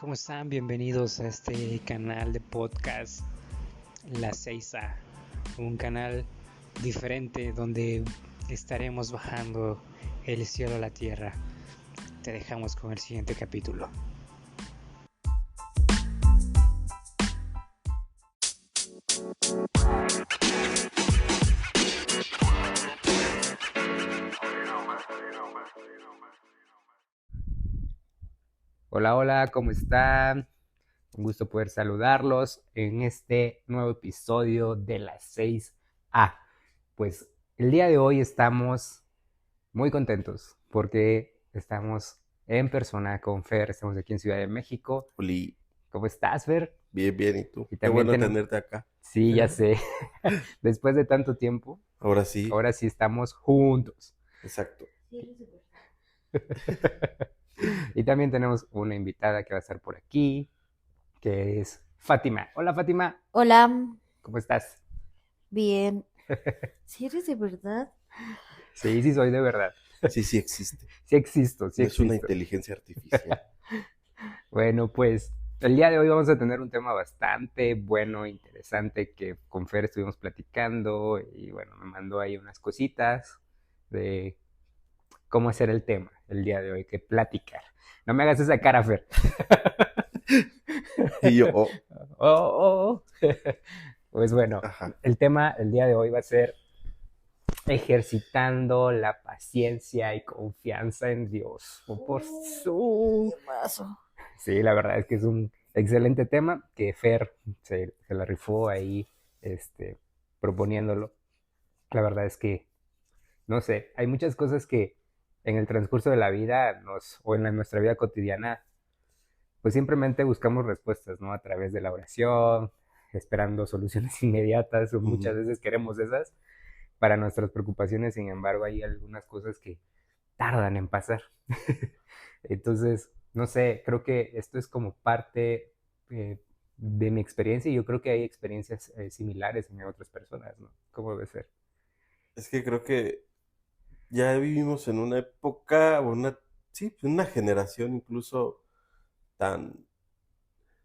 ¿Cómo están? Bienvenidos a este canal de podcast La 6A, un canal diferente donde estaremos bajando el cielo a la tierra. Te dejamos con el siguiente capítulo. Hola, hola, ¿cómo están? Un gusto poder saludarlos en este nuevo episodio de la 6A. Pues el día de hoy estamos muy contentos porque estamos en persona con Fer, estamos aquí en Ciudad de México. Oli, ¿Cómo estás, Fer? bien, bien, ¿y tú? Y Qué también bueno tenemos, tenerte acá. sí, ya sé, después de tanto tiempo, Ahora sí, ahora sí estamos juntos. exacto. Y también tenemos una invitada que va a estar por aquí, que es Fátima. Hola, Fátima, Hola, ¿cómo estás? bien. ¿Si eres de verdad? Sí, sí soy de verdad. Sí, sí existe. Sí existo, sí No es una existo. inteligencia artificial. Bueno, pues el día de hoy vamos a tener un tema bastante bueno, interesante, que con Fer estuvimos platicando y bueno, me mandó ahí unas cositas de cómo hacer el tema el día de hoy, que platicar. No me hagas esa cara, Fer. Y yo, oh, Oh, oh. Pues bueno, ajá. el tema el día de hoy va a ser ejercitando la paciencia y confianza en Dios. Por su... Temazo. Sí, la verdad es que es un excelente tema que Fer se la rifó ahí este, proponiéndolo. La verdad es que, no sé, hay muchas cosas que en el transcurso de la vida o en nuestra vida cotidiana, pues simplemente buscamos respuestas, ¿no? A través de la oración, esperando soluciones inmediatas, o muchas Ujú. veces queremos esas para nuestras preocupaciones. Sin embargo, hay algunas cosas que tardan en pasar. Entonces, no sé, creo que esto es como parte eh, de mi experiencia y yo creo que hay experiencias similares en otras personas, ¿no? ¿Cómo debe ser? Es que creo que ya vivimos en una época, sí, pues una generación incluso tan,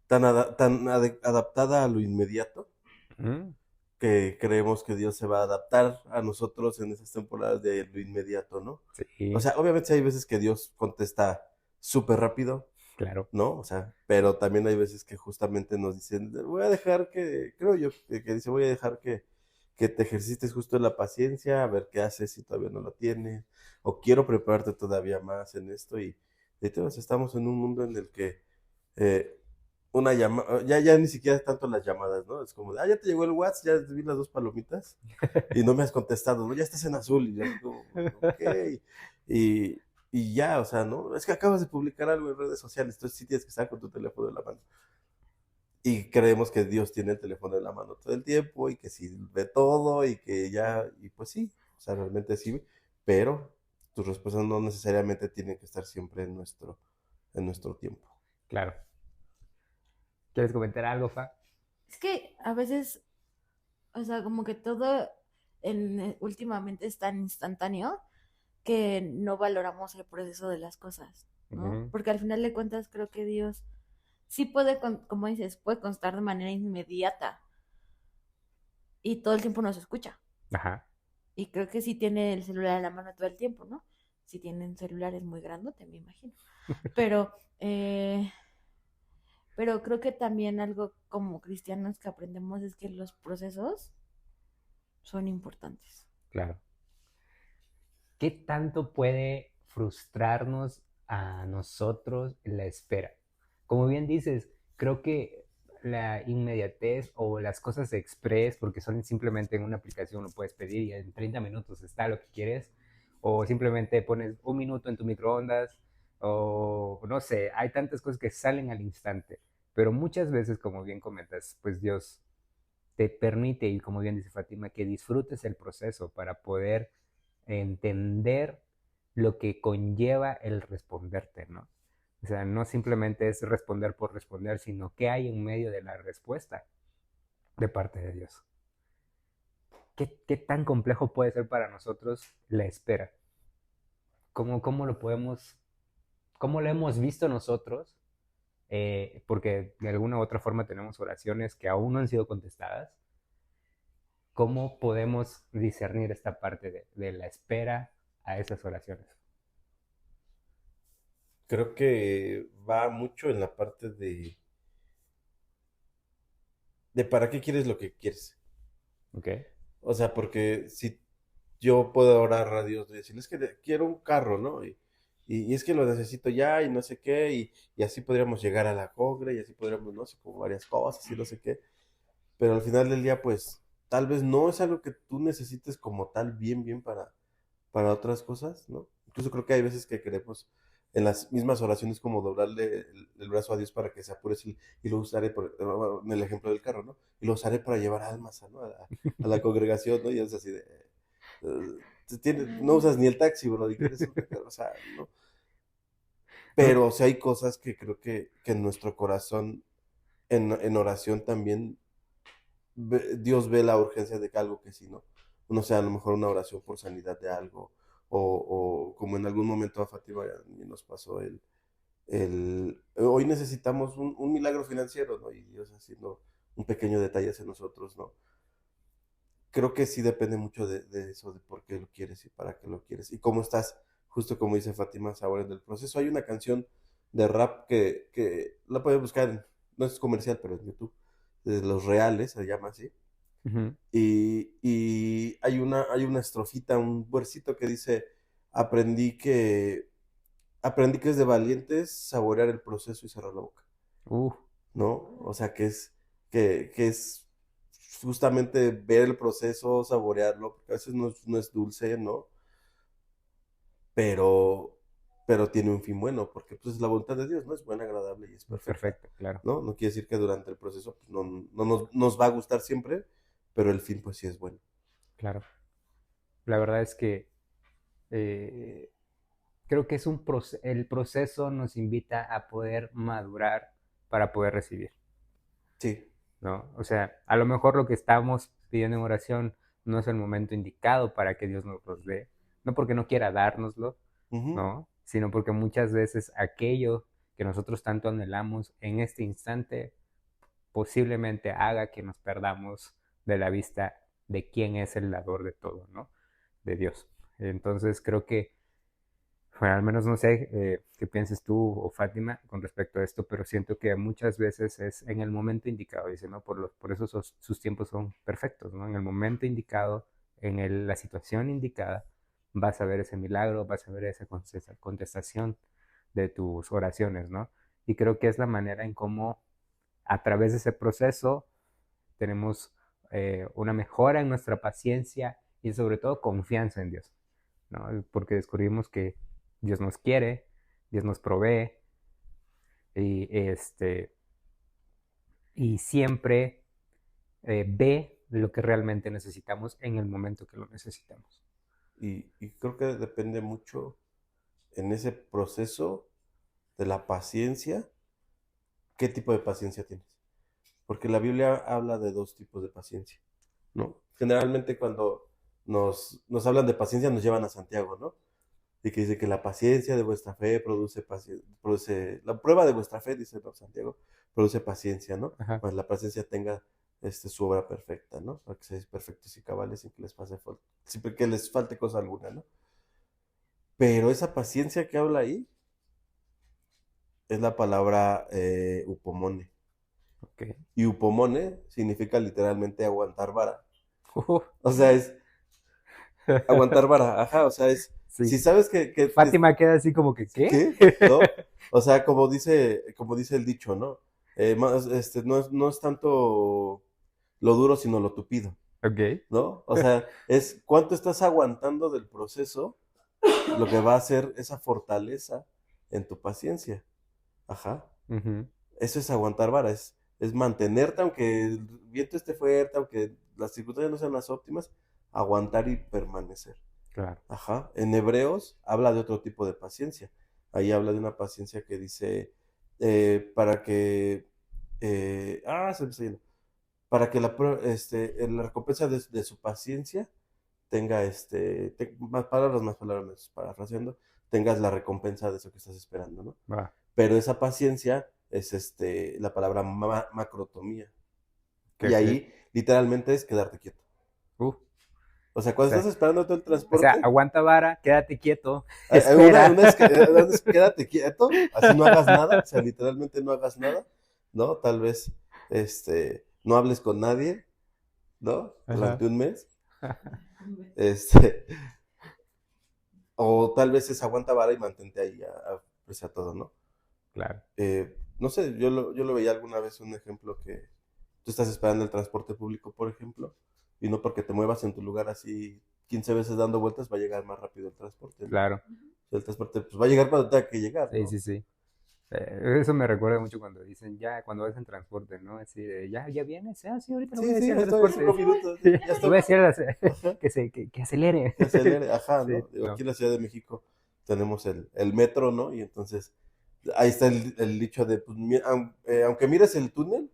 adaptada a lo inmediato, ¿Mm? que creemos que Dios se va a adaptar a nosotros en esas temporadas de lo inmediato, ¿no? O Sí, sea, obviamente hay veces que Dios contesta súper rápido, claro. ¿no? O sea, pero también hay veces que justamente nos dicen, voy a dejar creo yo, que dice, voy a dejar que te ejercites justo en la paciencia, a ver qué haces si todavía no lo tienes, o quiero prepararte todavía más en esto, y de todos estamos en un mundo en el que eh, una llamada, ya ni siquiera es tanto las llamadas, ¿no? Es como, ya te llegó el WhatsApp, ya te vi las dos palomitas, y no me has contestado, ¿no? Ya estás en azul, y yo así como, ok, y, y ya, o sea, ¿no? Es que acabas de publicar algo en redes sociales, entonces sí tienes que estar con tu teléfono en la mano. Y creemos que Dios tiene el teléfono en la mano todo el tiempo y que sí ve todo y que ya, y pues sí, o sea, realmente sí, pero tus respuestas no necesariamente tienen que estar siempre en nuestro tiempo. Claro. ¿Quieres comentar algo, Fa? Es que a veces, o sea, como que todo últimamente es tan instantáneo que no valoramos el proceso de las cosas, ¿no? Ujú. Porque al final de cuentas creo que Dios sí puede, como dices, puede constar de manera inmediata y todo el tiempo nos escucha. Ajá. Y creo que sí tiene el celular en la mano todo el tiempo, ¿no? Si tienen celulares muy grandote, me imagino. Pero, eh, pero creo que también algo como cristianos que aprendemos es que los procesos son importantes. Claro. ¿Qué tanto puede frustrarnos a nosotros la espera? Como bien dices, creo que la inmediatez o las cosas express, porque son simplemente en una aplicación lo puedes pedir y en 30 minutos está lo que quieres, o simplemente pones un minuto en tu microondas, o no sé, hay tantas cosas que salen al instante, pero muchas veces, como bien comentas, pues Dios te permite, y como bien dice Fátima, que disfrutes el proceso para poder entender lo que conlleva el responderte, ¿no? O sea, no simplemente es responder por responder, sino qué hay en medio de la respuesta de parte de Dios. ¿Qué tan complejo puede ser para nosotros la espera? ¿Cómo lo podemos, cómo lo hemos visto nosotros? porque de alguna u otra forma tenemos oraciones que aún no han sido contestadas. ¿Cómo podemos discernir esta parte de la espera a esas oraciones? Creo que va mucho en la parte de para qué quieres lo que quieres. ¿Ok? O sea, porque si yo puedo orar a Dios y decirle, es que quiero un carro, ¿no? Y es que lo necesito ya y no sé qué, y así podríamos llegar a la congre y así podríamos, no sé, como varias cosas y no sé qué. Pero al final del día, pues, tal vez no es algo que tú necesites como tal, bien, bien para otras cosas, ¿no? Incluso creo que hay veces que queremos en las mismas oraciones como doblarle el brazo a Dios para que se apure y lo usaré en el ejemplo del carro, ¿no? Y lo usaré para llevar almas, ¿no? A la congregación, ¿no? Y es así de, no usas ni el taxi, bro, y quieres un carro, o sea, ¿no? Pero, o sea, hay cosas que creo que en nuestro corazón, en oración también, Dios ve la urgencia de que algo que sí, ¿no? No sé, a lo mejor una oración por sanidad de algo, o como en algún momento a Fátima nos pasó hoy necesitamos un milagro financiero, ¿no? Y Dios haciendo un pequeño detalle hacia nosotros, ¿no? Creo que sí depende mucho de eso, de por qué lo quieres y para qué lo quieres. Y cómo estás, justo como dice Fátima, ahora en el proceso. Hay una canción de rap que la puedes buscar, no es comercial, pero en YouTube, de Los Reales, se llama así. Uh-huh. Y hay una estrofita, un versito que dice, aprendí que, aprendí que es de valientes saborear el proceso y cerrar la boca, Uh, ¿no? O sea, que es justamente ver el proceso, saborearlo, porque a veces no es dulce, ¿no? Pero, pero tiene un fin bueno, porque pues la voluntad de Dios no es buena, agradable y es perfecta, perfecto, claro, ¿no? No quiere decir que durante el proceso pues, no nos va a gustar siempre, pero el fin pues sí es bueno. claro. La verdad es que eh, creo que es el proceso nos invita a poder madurar para poder recibir, Sí. ¿no? O sea, a lo mejor lo que estamos pidiendo en oración no es el momento indicado para que Dios nos los dé, no porque no quiera dárnoslo, Ujú. ¿no? Sino porque muchas veces aquello que nosotros tanto anhelamos en este instante posiblemente haga que nos perdamos de la vista de quién es el dador de todo, ¿no? De Dios. Entonces creo que, bueno, al menos no sé qué pienses tú o Fátima con respecto a esto, pero siento que muchas veces es en el momento indicado, dice, ¿no? Por eso sus tiempos son perfectos, ¿no? En el momento indicado, la situación indicada, vas a ver ese milagro, vas a ver esa contestación de tus oraciones, ¿no? Y creo que es la manera en cómo a través de ese proceso tenemos una mejora en nuestra paciencia y sobre todo confianza en Dios, ¿no? Porque descubrimos que Dios nos quiere, Dios nos provee y, y siempre ve lo que realmente necesitamos en el momento que lo necesitamos. Y creo que depende mucho en ese proceso de la paciencia, qué tipo de paciencia tienes. Porque la Biblia habla de dos tipos de paciencia, ¿no? Generalmente cuando nos hablan de paciencia nos llevan a Santiago, ¿no? Y que dice que la paciencia de vuestra fe produce la prueba de vuestra fe, dice Santiago, produce paciencia, ¿no? Ajá. Pues la paciencia tenga su obra perfecta, ¿no? Para que seáis perfectos y cabales sin que les siempre que les falte cosa alguna, ¿no? Pero esa paciencia que habla ahí es la palabra upomone. Ok. Y upomone significa literalmente aguantar vara. Uh, O sea, es aguantar vara, ajá, o sea, sí. si sabes que Fátima queda así como que, ¿qué? ¿qué? ¿No? O sea, como dice el dicho, ¿no? No es tanto lo duro, sino lo tupido, Ok. ¿no? O sea, es cuánto estás aguantando del proceso, lo que va a hacer esa fortaleza en tu paciencia. Ajá. Uh-huh. Eso es aguantar vara, es mantenerte, aunque el viento esté fuerte, aunque las circunstancias no sean las óptimas, aguantar y permanecer. Claro. Ajá. En Hebreos habla de otro tipo de paciencia. Ahí habla de una paciencia que dice, para que, se me está yendo. Para que la recompensa de su paciencia tenga, más palabras, parafraseando, tengas la recompensa de eso que estás esperando, ¿no? Va. Pero esa paciencia es la palabra macrotomía. ¿Qué- Y ahí literalmente es quedarte quieto. Uh, O sea, cuando o sea, estás esperando todo el o transporte, sea, aguanta vara, quédate quieto, una espera. una es quédate quieto, así no hagas nada, o sea, literalmente no hagas nada, ¿no? Tal vez, no hables con nadie, ¿no? Ajá. Durante un mes, este, o tal vez es aguanta vara y mantente ahí a apreciar todo, ¿no? Claro. No sé, yo lo veía alguna vez un ejemplo que tú estás esperando el transporte público, por ejemplo, y no porque te muevas en tu lugar así 15 veces dando vueltas va a llegar más rápido el transporte, ¿no? Claro. El transporte pues va a llegar cuando tenga que llegar, Sí, ¿no? sí, sí. Eso me recuerda mucho cuando dicen ya, cuando vas en transporte, ¿no? Así de, ya vienes, sí, ahorita le voy Sí, a sí, decir al estoy en transporte. 5 minutos, Sí, ya le estoy. voy a decir Ajá, que acelere. que acelere, ajá, Sí, ¿no? Digo, no, aquí en la Ciudad de México tenemos el metro, ¿no? Y entonces ahí está el dicho de, pues, aunque mires el túnel,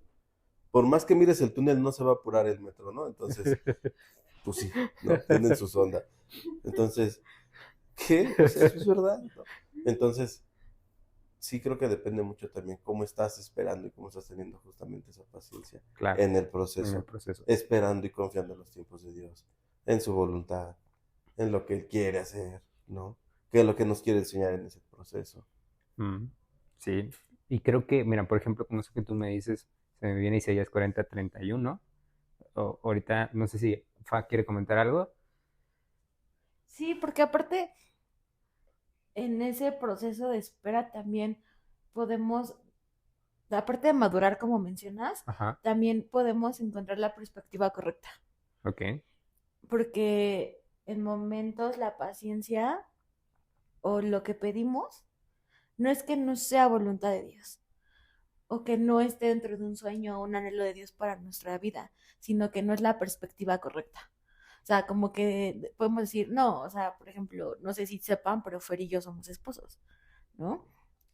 por más que mires el túnel, no se va a apurar el metro, ¿no? Entonces, pues sí, ¿no? Tienen su sonda. Entonces, ¿qué? O sea, eso es verdad, ¿no? Entonces, sí creo que depende mucho también cómo estás esperando y cómo estás teniendo justamente esa paciencia claro, en el en el proceso, proceso. esperando y confiando en los tiempos de Dios, en su voluntad, en lo que Él quiere hacer, ¿no? Que es lo que nos quiere enseñar en ese proceso. Mm, sí, y creo que, mira, por ejemplo, con eso que tú me dices, se me viene Isaías 40:31. Ahorita, no sé si Fa quiere comentar algo. Sí, porque aparte en ese proceso de espera también podemos, aparte de madurar como mencionas, Ajá, también podemos encontrar la perspectiva correcta. ok, Porque en momentos la paciencia o lo que pedimos no es que no sea voluntad de Dios o que no esté dentro de un sueño o un anhelo de Dios para nuestra vida, sino que no es la perspectiva correcta. O sea, como que podemos decir, no, o sea, por ejemplo, no sé si sepan, pero Fer y yo somos esposos, ¿no?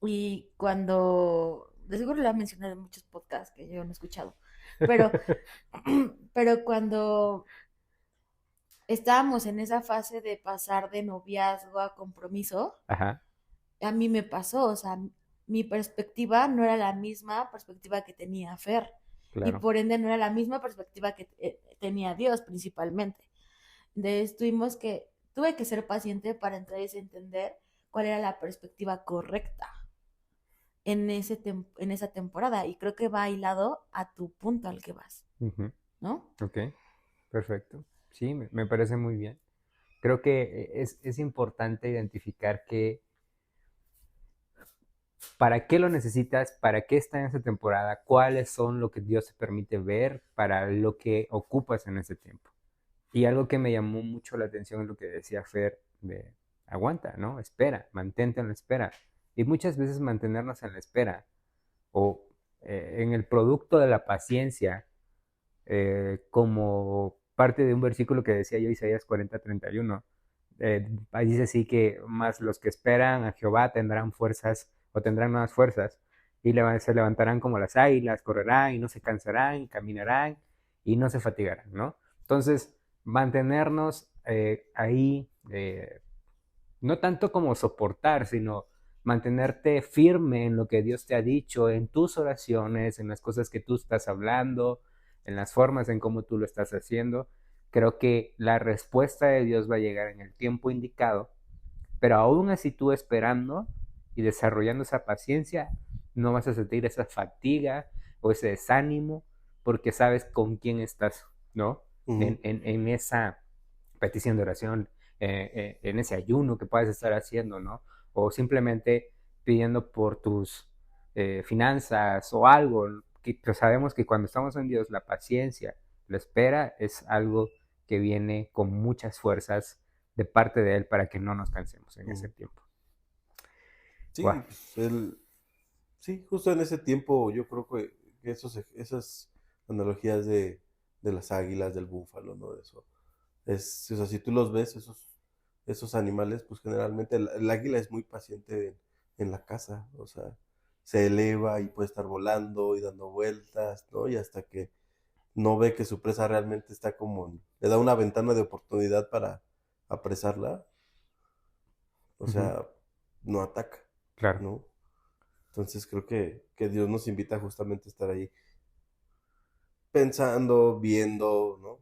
Y cuando, de seguro lo ha mencionado en muchos podcasts que yo no he escuchado, pero, pero cuando estábamos en esa fase de pasar de noviazgo a compromiso, ajá, a mí me pasó, o sea, mi perspectiva no era la misma perspectiva que tenía Fer y claro. por ende no era la misma perspectiva que tenía Dios principalmente. Entonces tuve que ser paciente para entonces entender cuál era la perspectiva correcta en esa temporada y creo que va hilado a tu punto al que vas, Ujú, ¿no? ok, perfecto. Sí, me parece muy bien. Creo que es importante identificar que para qué lo necesitas, para qué está en esa temporada, cuáles son lo que Dios te permite ver para lo que ocupas en ese tiempo. Y algo que me llamó mucho la atención es lo que decía Fer de aguanta, ¿no? Espera, mantente en la espera. Y muchas veces mantenernos en la espera o en el producto de la paciencia, como parte de un versículo que decía yo, Isaías 40:31. Ahí dice así que más los que esperan a Jehová tendrán fuerzas o tendrán nuevas fuerzas y se levantarán como las águilas, correrán y no se cansarán, caminarán y no se fatigarán, ¿no? Entonces, mantenernos ahí, no tanto como soportar, sino mantenerte firme en lo que Dios te ha dicho, en tus oraciones, en las cosas que tú estás hablando, en las formas en cómo tú lo estás haciendo. Creo que la respuesta de Dios va a llegar en el tiempo indicado, pero aún así tú esperando y desarrollando esa paciencia, no vas a sentir esa fatiga o ese desánimo porque sabes con quién estás, ¿no? Ujú. En esa petición de oración, en ese ayuno que puedes estar haciendo, ¿no? O simplemente pidiendo por tus finanzas o algo, que sabemos que cuando estamos en Dios, la paciencia, la espera es algo que viene con muchas fuerzas de parte de Él para que no nos cansemos en ese Ujú. tiempo. Sí, Wow. pues sí, justo en ese tiempo yo creo que esas analogías de las águilas, del búfalo, ¿no? De eso. O sea, si tú los ves, esos animales, pues generalmente el águila es muy paciente en la caza, o sea, se eleva y puede estar volando y dando vueltas, ¿no? Y hasta que no ve que su presa realmente está le da una ventana de oportunidad para apresarla, o Uh -huh. sea, no ataca, Claro. ¿no? Entonces creo que Dios nos invita justamente a estar ahí pensando, viendo, ¿no?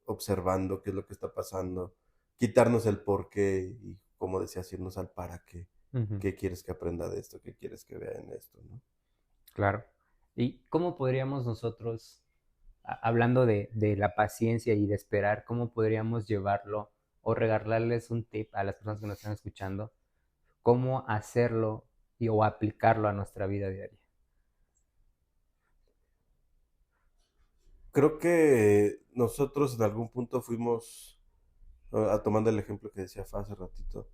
Observando qué es lo que está pasando, quitarnos el por qué y, como decías, irnos al para qué. Ujú, ¿Qué quieres que aprenda de esto? ¿Qué quieres que vea en esto? ¿No? claro. ¿Y cómo podríamos nosotros, hablando de la paciencia y de esperar, cómo podríamos llevarlo o regalarles un tip a las personas que nos están escuchando, cómo hacerlo o aplicarlo a nuestra vida diaria? Creo que nosotros en algún punto fuimos, tomando el ejemplo que decía Fa hace ratito,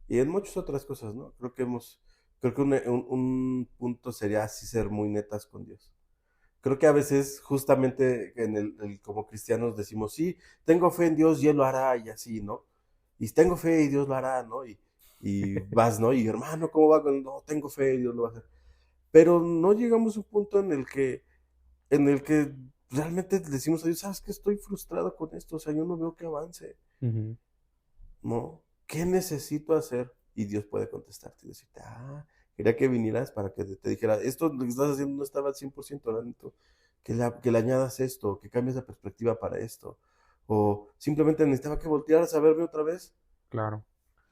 y en muchas otras cosas, ¿no? Creo que un punto sería así ser muy netas con Dios. Creo que a veces justamente como cristianos decimos, sí, tengo fe en Dios y Él lo hará y así, ¿no? Y tengo fe y Dios lo hará, ¿no? Y vas, ¿no? Y hermano, ¿cómo va? No, tengo fe y Dios lo va a hacer. Pero no llegamos a un punto en el que realmente decimos a Dios, ¿sabes qué? Estoy frustrado con esto, o sea, yo no veo que avance, Ujú. ¿no? ¿Qué necesito hacer? Y Dios puede contestarte y decirte, quería que vinieras para que te dijera, esto lo que estás haciendo no estaba al 100% lento, que le añadas esto, que cambies la perspectiva para esto, o simplemente necesitaba que voltearas a verme otra vez, Claro.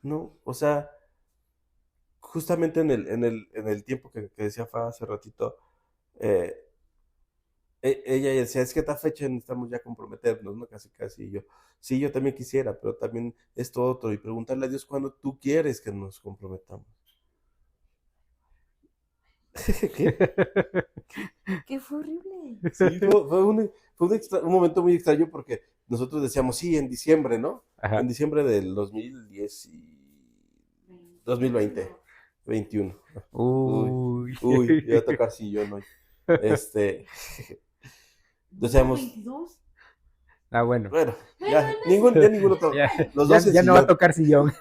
¿no? O sea, justamente en el tiempo que decía Fa hace ratito, eh, ella decía, es que esta fecha necesitamos ya comprometernos, ¿no? Casi, casi. Y yo, sí, yo también quisiera, pero también esto otro. Y preguntarle a Dios cuándo tú quieres que nos comprometamos. ¿Qué? Que fue horrible. Sí, fue un momento muy extraño porque nosotros decíamos, sí, en diciembre, ¿no? En Ajá. diciembre del 2010 y 2020, 21. Uy, Uy. uy, iba a tocar sillón hoy. Este, No, decíamos, 22. Bueno. bueno, Bueno, ya, en ese ninguno, Ya, los ya, dos en ya no va a sillón. tocar sillón.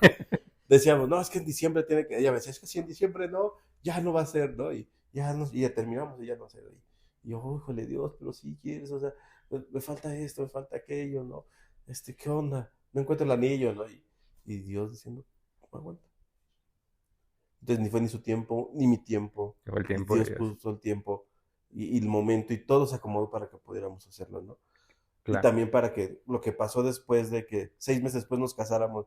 Decíamos, no, es que en diciembre tiene que, ella me decía, es que si en diciembre no, ya no va a ser, ¿no? Y ya terminamos y ya no va a ser. Y yo, híjole, Dios, pero si quieres, o sea, me falta esto, me falta aquello, ¿no? ¿Qué onda? No encuentro el anillo, ¿no? Y Dios diciendo, no aguanta. Entonces ni fue ni su tiempo, ni mi tiempo, Llegó el y tiempo de Dios Dios. puso el tiempo y el momento, y todo se acomodó para que pudiéramos hacerlo, ¿no? Y Claro. también para que lo que pasó después de que 6 meses después nos casáramos,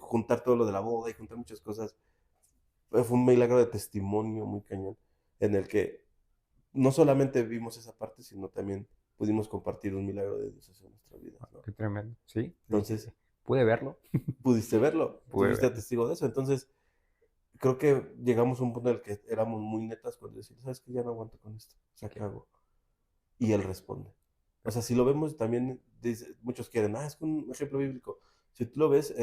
juntar todo lo de la boda y juntar muchas cosas, fue un milagro de testimonio muy cañón, en el que no solamente vimos esa parte, sino también pudimos compartir un milagro de Dios en nuestra vida, ¿no? Qué tremendo. Sí, sí, sí, sí. Entonces, Pude verlo. pudiste verlo, Pude tuviste verlo. testigo de eso. Entonces, creo que llegamos a un punto en el que éramos muy netas con decir, ¿sabes qué? Ya no aguanto con esto, se acabó. Y Él responde. O sea, si lo vemos también, muchos quieren, es que un ejemplo bíblico. Si tú lo ves,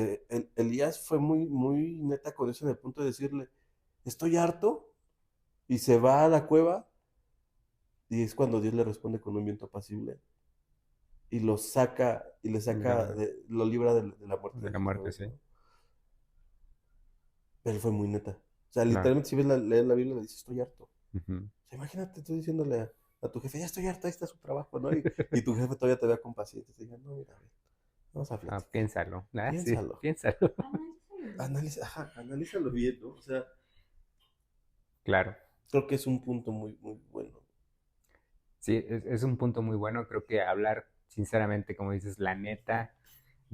Elías fue muy, muy neta con eso en el punto de decirle, estoy harto, y se va a la cueva, y es cuando Dios le responde con un viento apacible, y lo saca, y le saca, lo libra de la muerte De del la muerte, gigante, sí. ¿no? Pero él fue muy neta. O sea, Claro. literalmente si lees la Biblia, le dice, estoy harto. Ujú. O sea, imagínate tú diciéndole a tu jefe, ya estoy harto, ahí está su trabajo, ¿no? Y tu jefe todavía te vea con paciencia. Te diga, no, mira, a ver, vamos a platicar. Piénsalo. Sí, Piénsalo. piénsalo. Analízalo bien, ¿no? O sea, Claro. creo que es un punto muy, muy bueno. Sí, es un punto muy bueno. Creo que hablar sinceramente, como dices, la neta,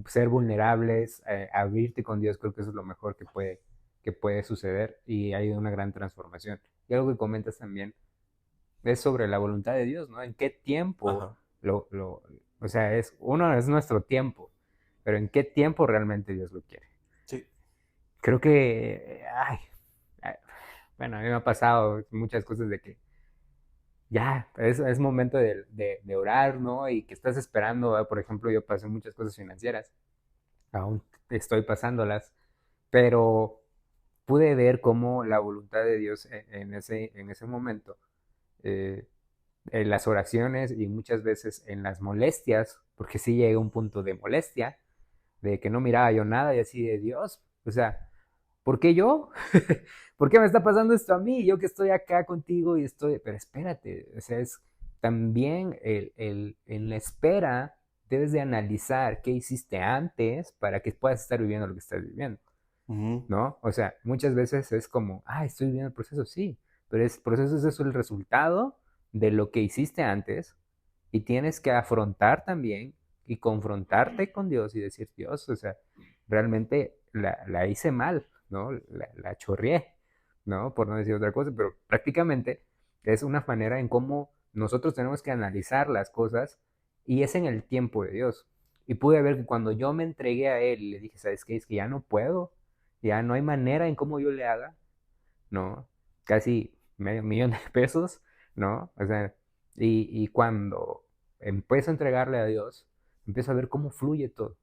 ser vulnerables, abrirte con Dios, creo que eso es lo mejor que puede suceder y hay una gran transformación. Y algo que comentas también es sobre la voluntad de Dios, ¿no? En qué tiempo Ajá. o sea, es nuestro tiempo, pero en qué tiempo realmente Dios lo quiere. Sí. Creo que, bueno, a mí me ha pasado muchas cosas de que ya, es momento de orar, ¿no? Y que estás esperando, por ejemplo, yo pasé muchas cosas financieras, aún estoy pasándolas, pero pude ver cómo la voluntad de Dios en ese momento, eh, en las oraciones y muchas veces en las molestias, porque sí llegué a un punto de molestia, de que no miraba yo nada y así de Dios, o sea, ¿por qué yo? ¿Por qué me está pasando esto a mí? Yo que estoy acá contigo y estoy, pero espérate, o sea, es también en la espera debes de analizar qué hiciste antes para que puedas estar viviendo lo que estás viviendo. Ujú. ¿no? O sea, muchas veces es como, estoy viviendo el proceso, sí, pero el proceso es eso, el resultado de lo que hiciste antes y tienes que afrontar también y confrontarte con Dios y decir, Dios, o sea, realmente la hice mal, ¿no? La chorreé, ¿no? Por no decir otra cosa, pero prácticamente es una manera en cómo nosotros tenemos que analizar las cosas y es en el tiempo de Dios. Y pude ver que cuando yo me entregué a Él y le dije, ¿sabes qué? Es que ya no puedo, ya no hay manera en cómo yo le haga, ¿no? Casi medio millón de pesos, ¿no? O sea, y cuando empiezo a entregarle a Dios, empiezo a ver cómo fluye todo,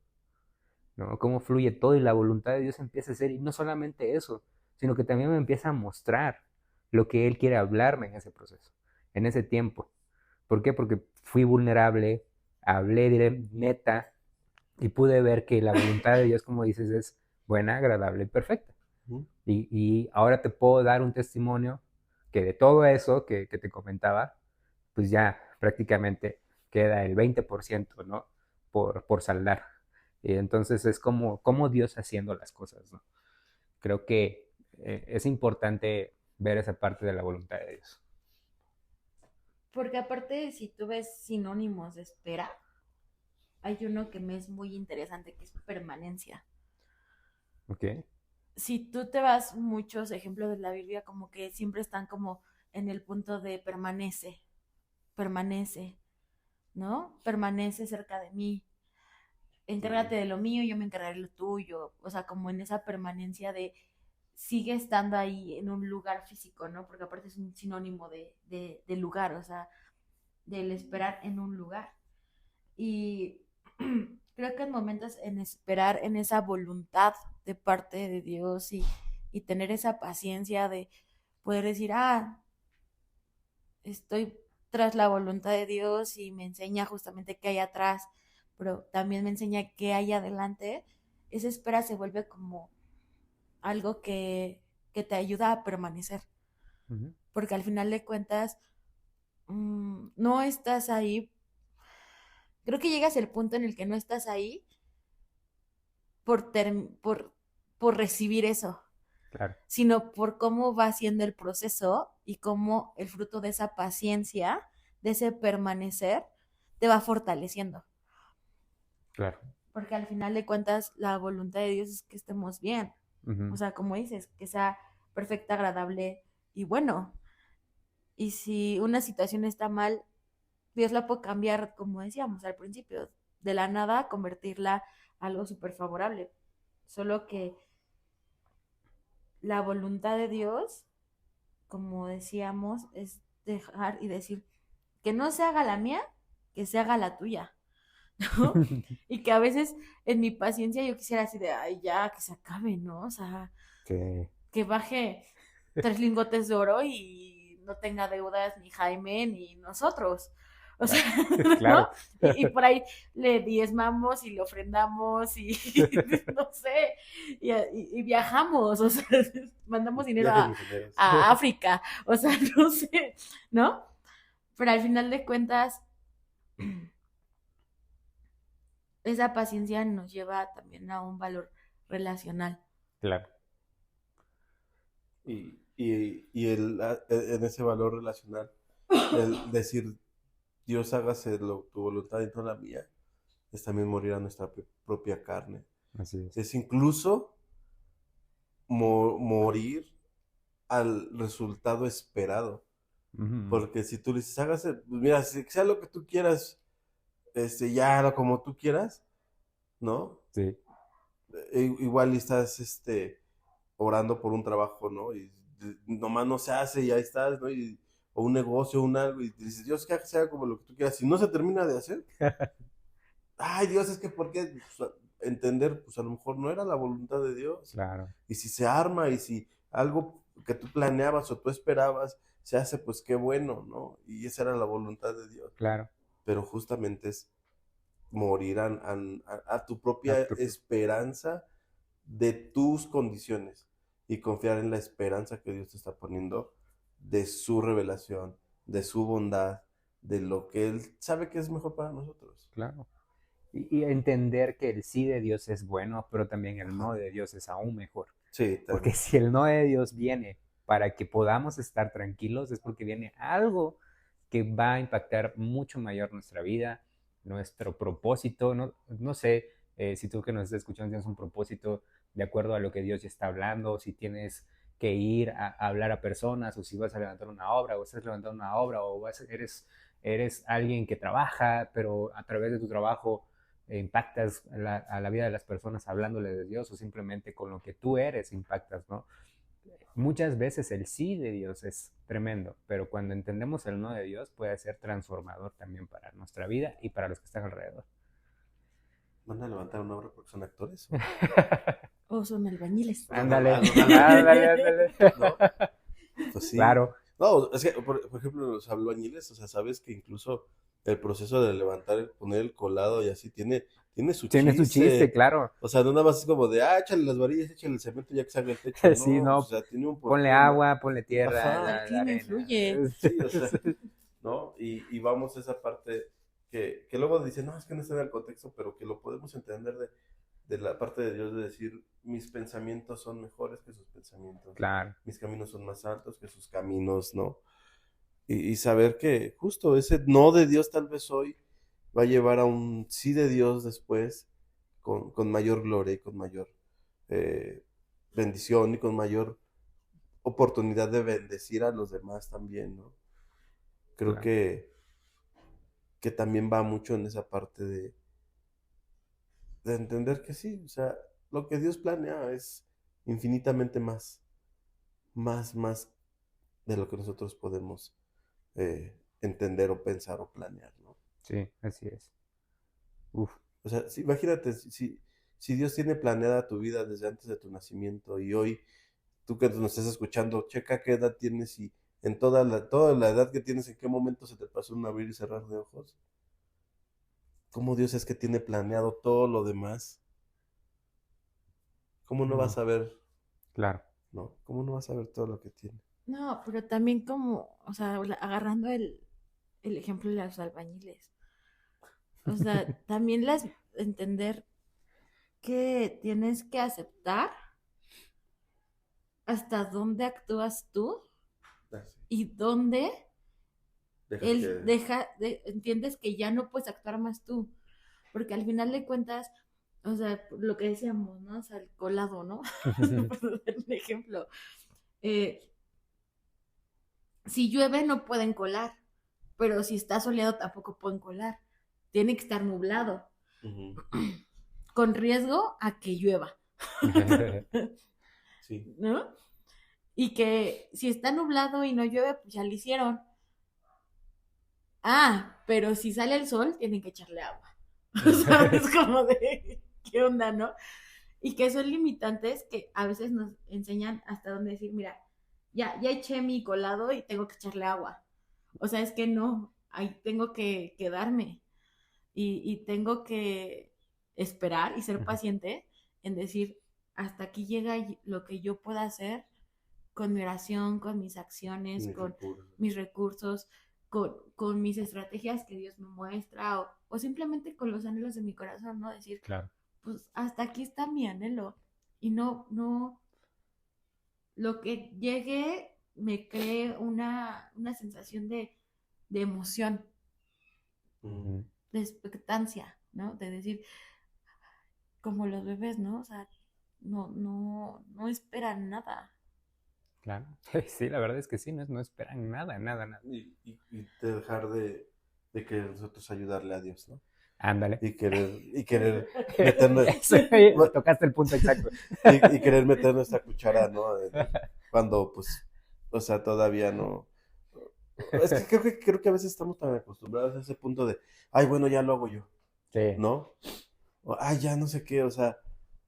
¿no? Cómo fluye todo y la voluntad de Dios empieza a ser, y no solamente eso, sino que también me empieza a mostrar lo que Él quiere hablarme en ese proceso, en ese tiempo. ¿Por qué? Porque fui vulnerable, hablé neta y pude ver que la voluntad de Dios, como dices, es buena, agradable y perfecta. Ujú. Y ahora te puedo dar un testimonio que de todo eso que te comentaba, pues ya prácticamente queda el 20%, ¿no? Por saldar. Y entonces es como Dios haciendo las cosas, ¿no? Creo que es importante ver esa parte de la voluntad de Dios. Porque aparte, si tú ves sinónimos de espera, hay uno que me es muy interesante, que es permanencia. ¿Ok? Si tú te vas muchos ejemplos de la Biblia, como que siempre están como en el punto de permanece, permanece, ¿no? Permanece cerca de mí, encárgate de lo mío, yo me encargaré de lo tuyo, o sea, como en esa permanencia de sigue estando ahí en un lugar físico, ¿no? Porque aparte es un sinónimo de lugar, o sea, del esperar en un lugar. Y creo que en momentos en esperar en esa voluntad de parte de Dios y tener esa paciencia de poder decir, estoy tras la voluntad de Dios y me enseña justamente qué hay atrás, pero también me enseña qué hay adelante, esa espera se vuelve como algo que te ayuda a permanecer, Ujú. porque al final de cuentas no estás ahí, creo que llegas al punto en el que no estás ahí por, por recibir eso, Claro, sino por cómo va siendo el proceso y cómo el fruto de esa paciencia, de ese permanecer, te va fortaleciendo. claro. Porque al final de cuentas, la voluntad de Dios es que estemos bien. O Ujú. sea, como dices, que sea perfecta, agradable y bueno. Y si una situación está mal, Dios la puede cambiar, como decíamos al principio, de la nada, convertirla a algo súper favorable. Solo que la voluntad de Dios, como decíamos, es dejar y decir que no se haga la mía, que se haga la tuya, ¿no? Y que a veces en mi paciencia yo quisiera así de, ay, ya, que se acabe, ¿no? O sea, Que que baje 3 lingotes de oro y no tenga deudas ni Jaime ni nosotros. O sea, ¿no? claro. Y por ahí le diezmamos y le ofrendamos y no sé, y viajamos, o sea, mandamos dinero Viajes misioneros. a África, o sea, no sé, ¿no? Pero al final de cuentas, esa paciencia nos lleva también a un valor relacional. Claro. Y en ese valor relacional, el decir, Dios hágase tu voluntad y no la mía, es también morir a nuestra propia carne. Así es. Es incluso morir al resultado esperado. Ujú. Porque si tú le dices, hágase, pues mira, si sea lo que tú quieras, ya como tú quieras, ¿no? Sí, Igual y estás, orando por un trabajo, ¿no? Y nomás no se hace y ahí estás, ¿no? O un negocio, un algo, y dices, Dios, que sea como lo que tú quieras. Si no se termina de hacer, ay, Dios, es que ¿por qué? Pues, entender, pues a lo mejor no era la voluntad de Dios. claro, Y si se arma y si algo que tú planeabas o tú esperabas se hace, pues qué bueno, ¿no? Y esa era la voluntad de Dios. claro. Pero justamente es morir a tu propia Ah, esperanza de tus condiciones y confiar en la esperanza que Dios te está poniendo de su revelación, de su bondad, de lo que Él sabe que es mejor para nosotros. claro. y entender que el sí de Dios es bueno, pero también el no de Dios es aún mejor. Sí, Porque también. si el no de Dios viene para que podamos estar tranquilos, es porque viene algo que va a impactar mucho mayor nuestra vida, nuestro propósito. No sé si tú que nos estás escuchando tienes un propósito de acuerdo a lo que Dios ya está hablando, si tienes que ir a hablar a personas, o si vas a levantar una obra, o estás levantando una obra, o eres alguien que trabaja, pero a través de tu trabajo impactas a la vida de las personas hablándole de Dios, o simplemente con lo que tú eres impactas, ¿no? Muchas veces el sí de Dios es tremendo, pero cuando entendemos el no de Dios puede ser transformador también para nuestra vida y para los que están alrededor. ¿Van a levantar una obra porque son actores? O son albañiles. Ándale, Ándale. ándale. ¿No? Pues sí. Claro, No, es que, por ejemplo, los albañiles, o sea, sabes que incluso el proceso de levantar, poner el colado y así tiene su tiene su chiste, claro. O sea, no nada más es como de, échale las varillas, échale el cemento ya que salga el techo. Sí, No, no, pues, o sea, tiene un ponle porqué, ¿no? agua, ponle tierra, Ajá. El clima arena. influye. Sí, o sea, ¿no? Y vamos a esa parte que luego dicen, no, es que no está en el contexto, pero que lo podemos entender de la parte de Dios, de decir, mis pensamientos son mejores que sus pensamientos. Claro, Mis caminos son más altos que sus caminos, ¿no? Y saber que justo ese no de Dios tal vez hoy va a llevar a un sí de Dios después con mayor gloria y con mayor bendición y con mayor oportunidad de bendecir a los demás también, ¿no? Creo claro. que también va mucho en esa parte de entender que sí, o sea, lo que Dios planea es infinitamente más de lo que nosotros podemos entender o pensar o planear, ¿no? Sí, así es. Uf, O sea, imagínate, si Dios tiene planeada tu vida desde antes de tu nacimiento y hoy tú que nos estás escuchando, checa qué edad tienes y en toda la edad que tienes, en qué momento se te pasó un abrir y cerrar de ojos. ¿Cómo Dios es que tiene planeado todo lo demás? ¿Cómo no vas a ver, claro. no? ¿Cómo no vas a ver todo lo que tiene? No, pero también como, o sea, agarrando el ejemplo de los albañiles. O sea, también entender que tienes que aceptar hasta dónde actúas tú y dónde él entiendes que ya no puedes actuar más tú. Porque al final de cuentas, o sea, lo que decíamos, ¿no? O sea, el colado, ¿no? Por dar un ejemplo. Si llueve no pueden colar, pero si está soleado tampoco pueden colar. Tiene que estar nublado, con riesgo a que llueva. Sí. ¿No? Y que si está nublado y no llueve, pues ya lo hicieron. Ah, pero si sale el sol, tienen que echarle agua. O sea, es como de, ¿qué onda, no? Y que son limitantes que a veces nos enseñan hasta dónde decir, mira, ya eché mi colado y tengo que echarle agua. O sea, es que no, ahí tengo que quedarme y tengo que esperar y ser paciente en decir, hasta aquí llega lo que yo pueda hacer con mi oración, con mis acciones, con mis recursos, con mis estrategias que Dios me muestra o simplemente con los anhelos de mi corazón, ¿no? Decir, claro. Pues hasta aquí está mi anhelo y no, lo que llegue me cree una sensación de emoción, de expectancia, ¿no? De decir, como los bebés, ¿no? O sea, no esperan nada. Claro, sí, la verdad es que sí, no esperan nada. Y dejar de querer nosotros ayudarle a Dios, ¿no? Ándale. Y querer meternos... Tocaste el punto exacto. y querer meter nuestra cuchara, ¿no? Cuando, pues, o sea, todavía no... Es que creo que a veces estamos tan acostumbrados a ese punto de, ay, bueno, ya lo hago yo, Sí. ¿no? O, ay, ya no sé qué, o sea,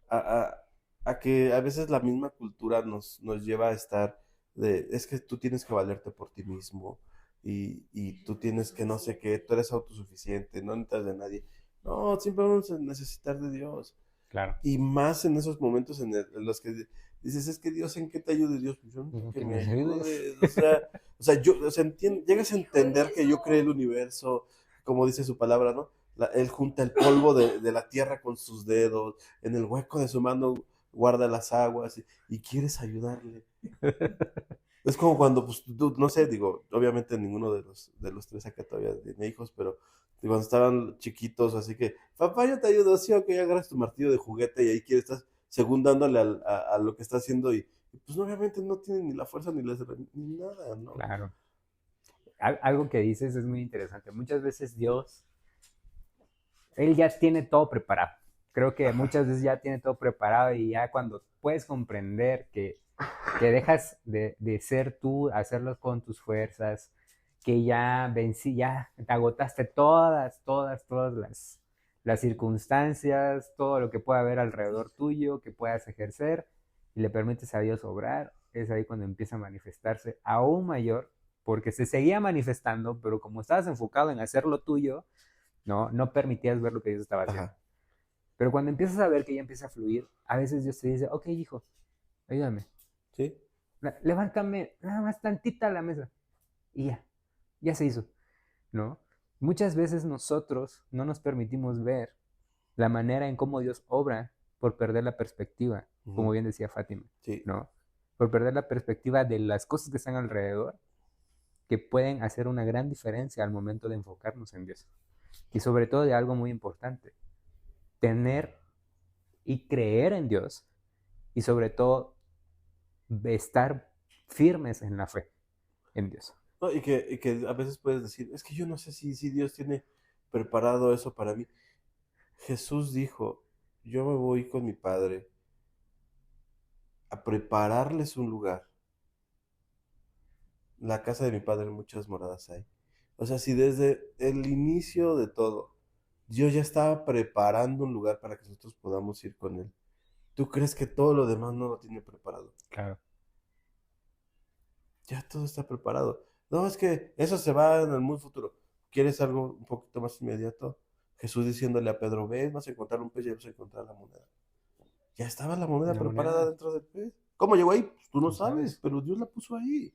a que a veces la misma cultura nos lleva a estar es que tú tienes que valerte por ti mismo y tú tienes que no sé qué, tú eres autosuficiente, no necesitas de nadie. No, siempre vamos a necesitar de Dios. Claro. Y más en esos momentos en los que dices, es que Dios, ¿en qué te ayude Dios? Pues yo no que me ayude. O sea, llegas a entender que yo creé el universo, como dice su palabra, ¿no? Él junta el polvo de la tierra con sus dedos, en el hueco de su mano guarda las aguas y quieres ayudarle. Es como cuando, pues, tú, no sé, digo, obviamente ninguno de los tres acá todavía tiene hijos, pero cuando estaban chiquitos, así que, papá, yo te ayudo, sí, ok, agarras tu martillo de juguete y ahí quieres, estás según dándole a lo que está haciendo y, pues obviamente no tiene ni la fuerza ni nada, ¿no? Claro. Algo que dices es muy interesante. Muchas veces Dios, Él ya tiene todo preparado. Creo que muchas veces ya tiene todo preparado y ya cuando puedes comprender que dejas de ser tú, hacerlo con tus fuerzas, que ya vencí, ya te agotaste todas las circunstancias, todo lo que pueda haber alrededor tuyo, que puedas ejercer, y le permites a Dios obrar, es ahí cuando empieza a manifestarse aún mayor, porque se seguía manifestando, pero como estabas enfocado en hacer lo tuyo, no permitías ver lo que Dios estaba haciendo. Ajá. Pero cuando empiezas a ver que ya empieza a fluir, a veces Dios te dice, ok, hijo, ayúdame. ¿Sí? Levántame nada más tantita la mesa. Y ya se hizo, ¿no? Muchas veces nosotros no nos permitimos ver la manera en cómo Dios obra por perder la perspectiva, como bien decía Fátima, Sí. ¿no? Por perder la perspectiva de las cosas que están alrededor, que pueden hacer una gran diferencia al momento de enfocarnos en Dios. Y sobre todo de algo muy importante, tener y creer en Dios y sobre todo estar firmes en la fe en Dios. No, y que a veces puedes decir, es que yo no sé si Dios tiene preparado eso para mí. Jesús dijo, yo me voy con mi Padre a prepararles un lugar. La casa de mi Padre muchas moradas hay. O sea, si desde el inicio de todo, Dios ya estaba preparando un lugar para que nosotros podamos ir con Él, ¿tú crees que todo lo demás no lo tiene preparado? Claro. Ya todo está preparado. No, es que eso se va en el muy futuro. ¿Quieres algo un poquito más inmediato? Jesús diciéndole a Pedro, ves, vas a encontrar un pez y vas a encontrar la moneda. Ya estaba la moneda La preparada moneda. dentro del pez. ¿Cómo llegó ahí? Pues tú no No sabes, sabes. pero Dios la puso ahí.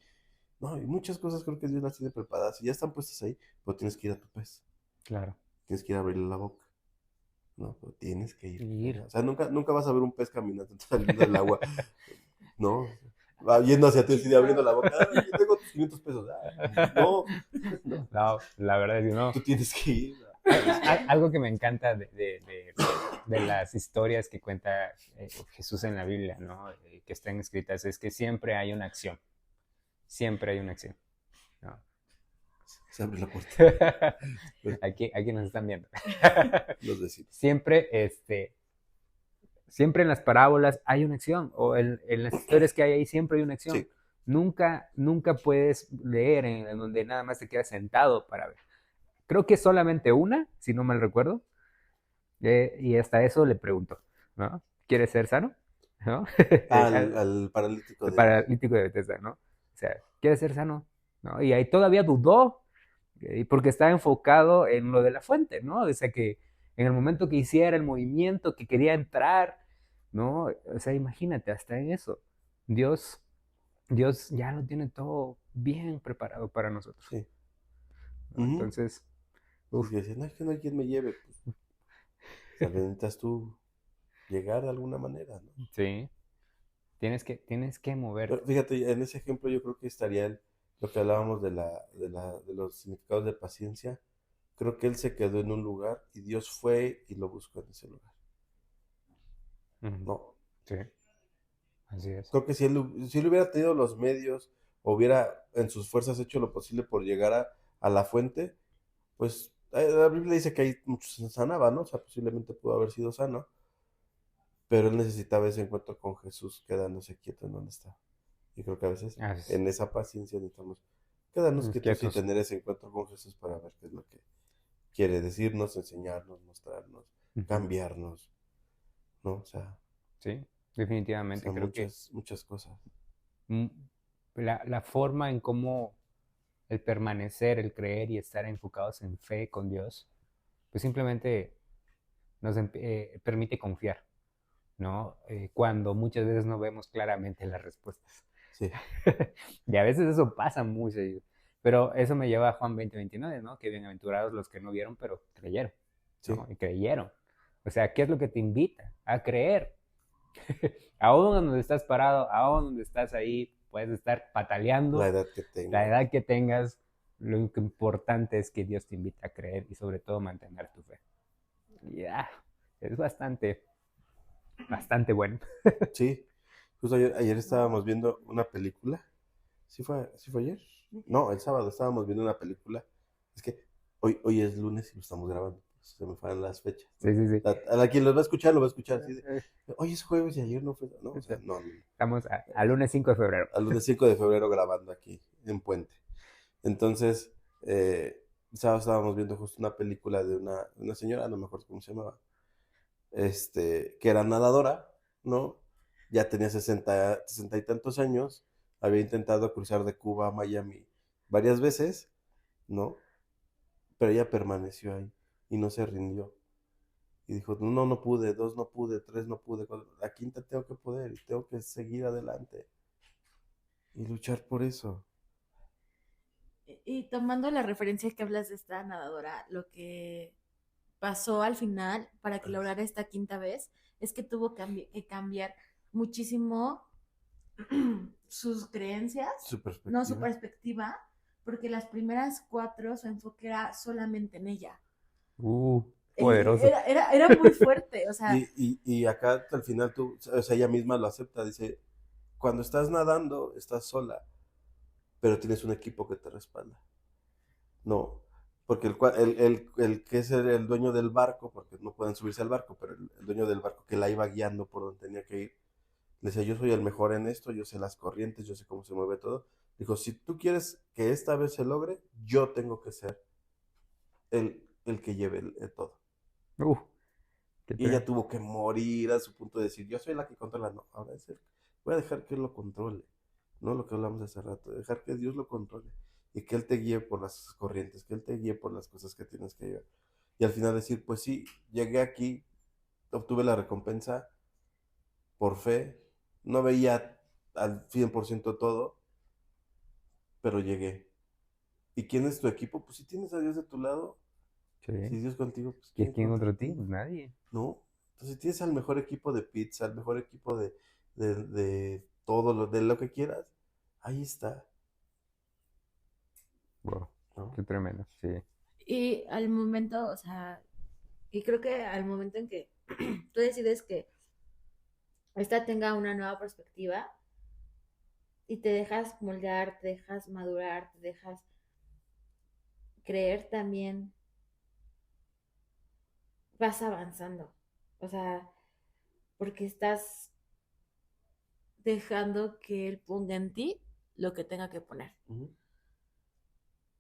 No, y muchas cosas creo que Dios las tiene preparadas y ya están puestas ahí, pero tienes que ir a tu pez. Claro. Tienes que ir a abrirle la boca. No, pero tienes que ir. Ir. O sea, nunca vas a ver un pez caminando saliendo del agua. No, va yendo hacia ti y abriendo la boca. Ay, yo tengo tus 500 pesos. Ay, no, No, la verdad es que no. tú tienes que ir. Algo que me encanta de las historias que cuenta Jesús en la Biblia, ¿no? Que están escritas, es que siempre hay una acción. Siempre hay una acción, ¿no? Se abre la puerta. Aquí nos están viendo. Los vecinos. Siempre en las parábolas hay una acción, o en las historias que hay ahí siempre hay una acción. Sí. Nunca puedes leer en donde nada más te quedas sentado para ver. Creo que solamente una, si no mal recuerdo, y hasta eso le pregunto, ¿no? ¿Quieres ser sano? ¿No? Al paralítico El paralítico de Bethesda, ¿no? O sea, ¿quieres ser sano? ¿No? Y ahí todavía dudó, porque estaba enfocado en lo de la fuente, ¿no? O sea, que en el momento que hiciera el movimiento, que quería entrar, ¿no? O sea, imagínate, hasta en eso. Dios ya lo tiene todo bien preparado para nosotros. Sí. ¿No? Entonces, uf. Y decían, no, es que no hay quien me lleve. Pues, o sea, necesitas tú llegar de alguna manera, ¿no? Sí. Tienes que moverte. Pero fíjate, en ese ejemplo yo creo que estaría lo que hablábamos de los significados de paciencia. Creo que él se quedó en un lugar y Dios fue y lo buscó en ese lugar. No. Sí. Así es. Creo que si él hubiera tenido los medios, o hubiera en sus fuerzas hecho lo posible por llegar a la fuente, pues la Biblia dice que ahí muchos se sanaban, ¿no? O sea, posiblemente pudo haber sido sano, pero él necesitaba ese encuentro con Jesús quedándose quieto en donde está. Y creo que a veces en esa paciencia necesitamos quedarnos quietos y tener ese encuentro con Jesús para ver qué es lo que quiere decirnos, enseñarnos, mostrarnos, cambiarnos, ¿no? O sea, sí, definitivamente. Creo muchas cosas. La forma en cómo el permanecer, el creer y estar enfocados en fe con Dios, pues simplemente nos permite confiar, ¿no? Cuando muchas veces no vemos claramente las respuestas. Sí. Y a veces eso pasa muy seguido. Pero eso me lleva a Juan 20:29, ¿no? Que bienaventurados los que no vieron, pero creyeron. Sí. ¿no? Y creyeron. O sea, ¿qué es lo que te invita a creer? Aún donde estás parado, aún donde estás ahí, puedes estar pataleando. La edad que La tenga. edad que tengas, lo importante es que Dios te invita a creer y sobre todo mantener tu fe. Ya, es bastante bueno. Sí. Justo ayer estábamos viendo una película. ¿Sí fue ayer? No, el sábado estábamos viendo una película. Es que hoy es lunes y lo estamos grabando. Se me fueron las fechas. Sí, sí, sí. A quien lo va a escuchar. Así de, hoy es jueves y ayer no fue. No, o sea, no. Estamos al lunes 5 de febrero. Al lunes 5 de febrero grabando aquí en Puente. Entonces, el sábado estábamos viendo justo una película de una señora, no me acuerdo cómo se llamaba, que era nadadora, ¿no? Ya tenía 60 y tantos años, había intentado cruzar de Cuba a Miami varias veces, ¿no? Pero ella permaneció ahí y no se rindió. Y dijo, no pude, 2 no pude, 3 no pude, la quinta tengo que poder y tengo que seguir adelante y luchar por eso. Y tomando la referencia que hablas de esta nadadora, lo que pasó al final para que lograra esta quinta vez es que tuvo que cambiar muchísimo sus creencias, Su perspectiva. no su perspectiva, porque las primeras 4 su enfoque era solamente en ella. Poderoso. Era muy fuerte, o sea. Y acá al final o sea, ella misma lo acepta, dice, cuando estás nadando, estás sola, pero tienes un equipo que te respalda. No, porque el que es el dueño del barco, porque no pueden subirse al barco, pero el dueño del barco que la iba guiando por donde tenía que ir, le decía, yo soy el mejor en esto, yo sé las corrientes, yo sé cómo se mueve todo. Dijo, si tú quieres que esta vez se logre, yo tengo que ser el que lleve el todo. Y ella tuvo que morir a su punto de decir, yo soy la que controla. No, ahora voy a dejar que él lo controle. No lo que hablamos hace rato, dejar que Dios lo controle. Y que Él te guíe por las corrientes, que Él te guíe por las cosas que tienes que llevar. Y al final decir, pues sí, llegué aquí, obtuve la recompensa por fe. No veía al 100% todo, pero llegué. ¿Y quién es tu equipo? Pues si tienes a Dios de tu lado, Sí. si Dios contigo, pues ¿Y quién contra ti? Pues nadie. ¿No? Entonces tienes al mejor equipo de pizza, al mejor equipo de todo de lo que quieras. Ahí está. Wow, ¿No? qué tremendo, sí. Y al momento, o sea, y creo que al momento en que tú decides que esta tenga una nueva perspectiva y te dejas moldear, te dejas madurar, te dejas creer también, vas avanzando. O sea, porque estás dejando que Él ponga en ti lo que tenga que poner.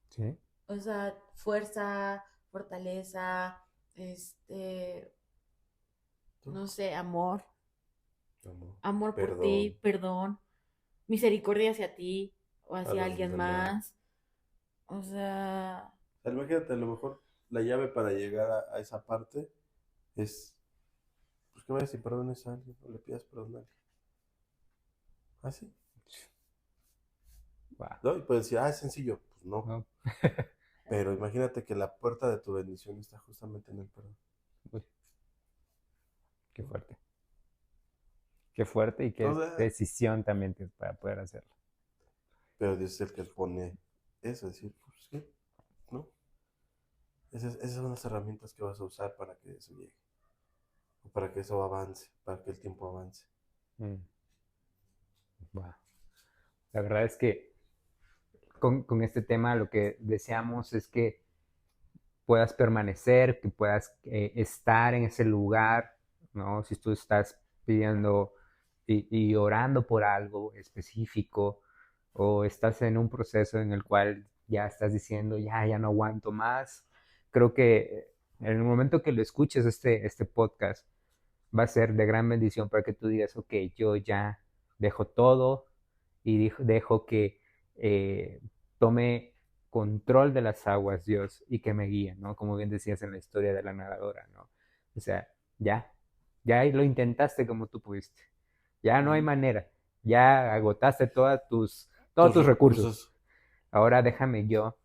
Sí. O sea, fuerza, fortaleza, no sé, amor por ti, perdón, misericordia hacia ti o hacia alguien más. O sea, imagínate, a lo mejor la llave para llegar a esa parte es, pues que vayas y perdones a alguien o le pidas perdón a alguien. Así. Wow. ¿No? Y puedes decir, es sencillo. Pues no. No. Pero imagínate que la puerta de tu bendición está justamente en el perdón. Uy. Qué fuerte. Qué fuerte y qué decisión también tienes para poder hacerlo. Pero Dios es el que pone eso, es decir, pues sí, ¿no? Esas son las herramientas que vas a usar para que eso llegue. O para que eso avance, para que el tiempo avance. Wow. La verdad es que con este tema lo que deseamos es que puedas permanecer, que puedas estar en ese lugar, ¿no? Si tú estás pidiendo y orando por algo específico o estás en un proceso en el cual ya estás diciendo, ya no aguanto más, creo que en el momento que lo escuches este podcast va a ser de gran bendición para que tú digas, ok, yo ya dejo todo y dejo que tome control de las aguas, Dios, y que me guíe, ¿no? Como bien decías en la historia de la nadadora, ¿no? O sea, ya lo intentaste como tú pudiste. Ya no hay manera. Ya agotaste todos tus recursos. Ahora déjame yo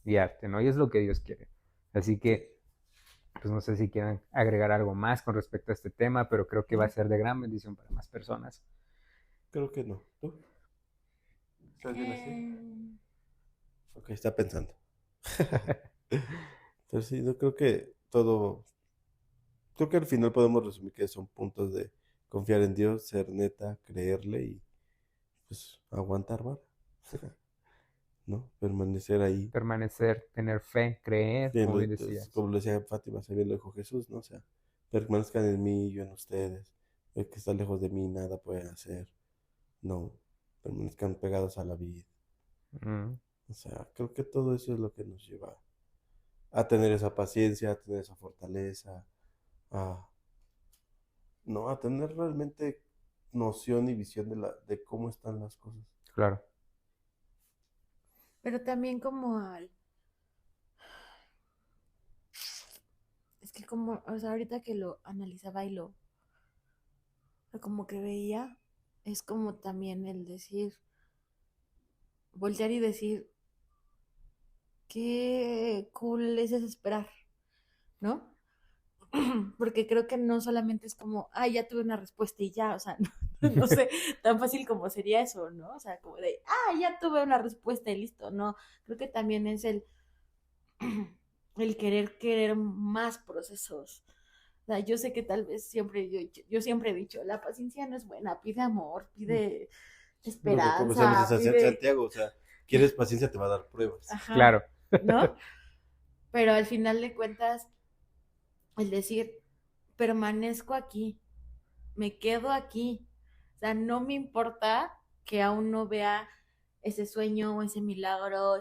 guiarte, ¿no? Y es lo que Dios quiere. Así que Pues no sé si quieran agregar algo más con respecto a este tema, pero creo que va a ser de gran bendición para más personas. Creo que no. ¿Tú? ¿Estás bien así? Ok, está pensando. Entonces sí, yo creo que todo, creo que al final podemos resumir que son puntos de confiar en Dios, ser neta, creerle y pues aguantar, ¿va? ¿No? Permanecer ahí. Permanecer, tener fe, creer, Bien, como bien entonces, decías. como lo decía Fátima, se bien lo dijo Jesús, ¿no? O sea, permanezcan en mí y yo en ustedes. El que está lejos de mí nada puede hacer. No, permanezcan pegados a la vida. Mm, O sea, creo que todo eso es lo que nos lleva a tener esa paciencia, a tener esa fortaleza, a, no, a tener realmente noción y visión de cómo están las cosas. claro. Pero también como es que como, o sea, ahorita que lo analizaba y como que veía, es como también el decir, voltear y decir, qué cool es esperar, ¿no? Porque creo que no solamente es como, ah, ya tuve una respuesta y ya, o sea, no sé, tan fácil como sería eso, ¿no? O sea, como de, ah, ya tuve una respuesta y listo, no, creo que también es el querer más procesos. O sea, yo sé que tal vez siempre, yo siempre he dicho, la paciencia no es buena, pide amor, pide Lo que conversamos esperanza, es hacia pide, Santiago, o sea, quieres paciencia, te va a dar pruebas. ajá, Claro. ¿no? Pero al final de cuentas, el decir, permanezco aquí, me quedo aquí. O sea, no me importa que aún no vea ese sueño, ese milagro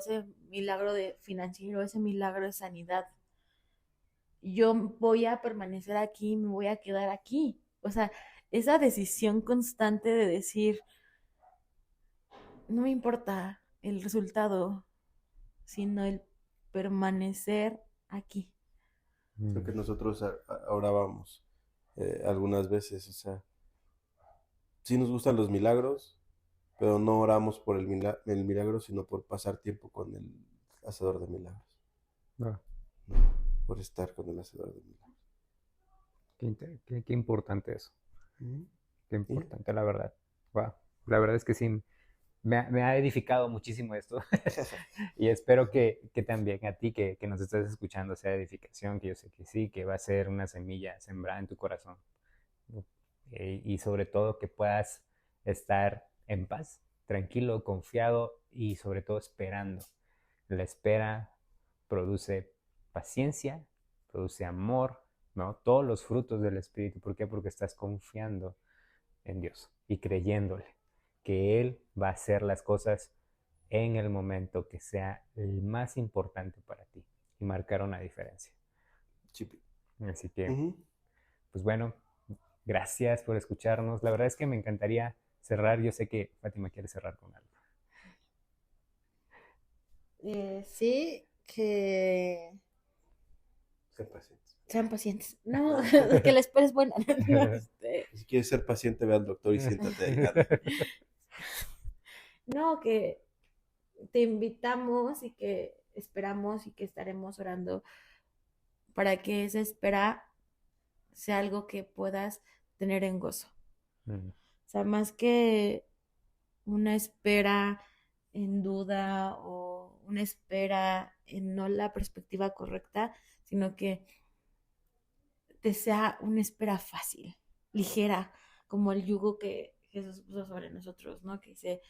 de financiero, ese milagro de sanidad. Yo voy a permanecer aquí, me voy a quedar aquí. O sea, esa decisión constante de decir, no me importa el resultado, sino el permanecer aquí. Lo que Mm, nosotros orábamos algunas veces, o sea, sí nos gustan los milagros, pero no oramos por el milagro, sino por pasar tiempo con el hacedor de milagros, ah, ¿no? Por estar con el hacedor de milagros. qué importante eso. Ujú. Qué ¿Y? importante, la verdad. Wow. La verdad es que sí, me ha edificado muchísimo esto. Y espero que también a ti que nos estás escuchando sea edificación, que yo sé que sí, que va a ser una semilla sembrada en tu corazón. Y sobre todo que puedas estar en paz, tranquilo, confiado y sobre todo esperando. La espera produce paciencia, produce amor, ¿no? Todos los frutos del Espíritu. ¿Por qué? Porque estás confiando en Dios y creyéndole que Él va a hacer las cosas en el momento que sea el más importante para ti y marcar una diferencia. Chipi. Así que, Ujú. pues bueno, gracias por escucharnos. La verdad es que me encantaría cerrar. Yo sé que Fátima quiere cerrar con algo. Sí, que Ser paciente. sean pacientes. No, que la espera es buena. No, Si quieres ser paciente, ve al doctor y siéntate ahí. Anda. no, que te invitamos y que esperamos y que estaremos orando para que esa espera sea algo que puedas tener en gozo. Mm, O sea, más que una espera en duda o una espera en no la perspectiva correcta, sino que te sea una espera fácil, ligera, como el yugo que Jesús puso sobre nosotros, ¿no? Que dice,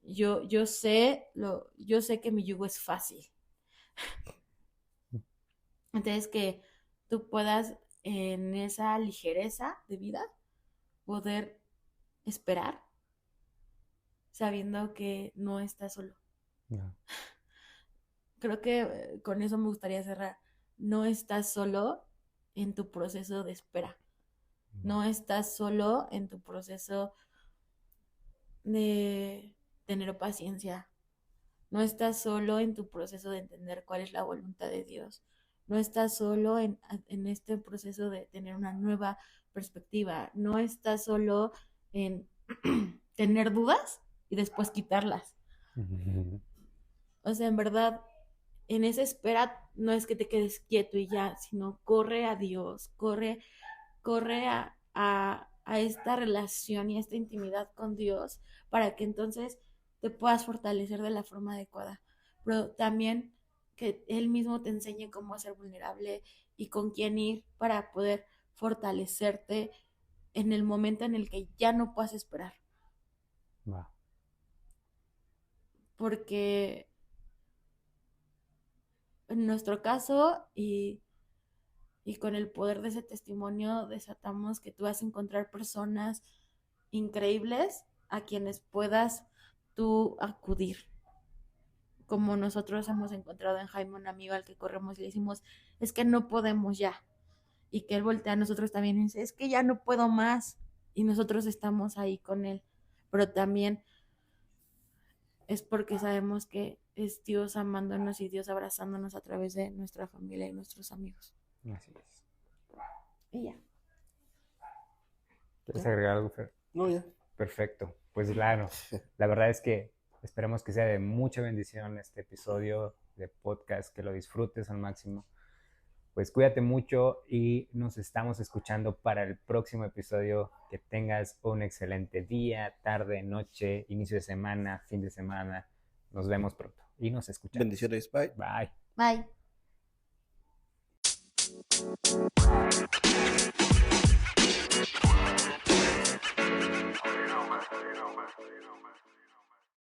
yo sé que mi yugo es fácil. Entonces que tú puedas en esa ligereza de vida poder esperar sabiendo que no estás solo. no, Creo que con eso me gustaría cerrar. No estás solo en tu proceso de espera. No estás solo en tu proceso de tener paciencia. No estás solo en tu proceso de entender cuál es la voluntad de Dios. No estás solo en este proceso de tener una nueva perspectiva. No estás solo en tener dudas y después quitarlas. no. O sea, en verdad, en esa espera no es que te quedes quieto y ya, sino corre a Dios, corre a esta relación y a esta intimidad con Dios para que entonces te puedas fortalecer de la forma adecuada. Pero también que Él mismo te enseñe cómo ser vulnerable y con quién ir para poder fortalecerte en el momento en el que ya no puedas esperar. Wow. Porque en nuestro caso y con el poder de ese testimonio desatamos que tú vas a encontrar personas increíbles a quienes puedas tú acudir. Como nosotros hemos encontrado en Jaime un amigo al que corremos y le decimos, es que no podemos ya. Y que él voltea a nosotros también y dice, es que ya no puedo más. Y nosotros estamos ahí con él. Pero también es porque sabemos que es Dios amándonos y Dios abrazándonos a través de nuestra familia y nuestros amigos. Así es. Y ya. ¿Quieres agregar algo, Fer? No, ya. Perfecto. Pues claro, la verdad es que esperemos que sea de mucha bendición este episodio de podcast, que lo disfrutes al máximo. Pues cuídate mucho y nos estamos escuchando para el próximo episodio. Que tengas un excelente día, tarde, noche, inicio de semana, fin de semana. Nos vemos pronto y nos escuchamos. Bendiciones, bye. Bye. Bye.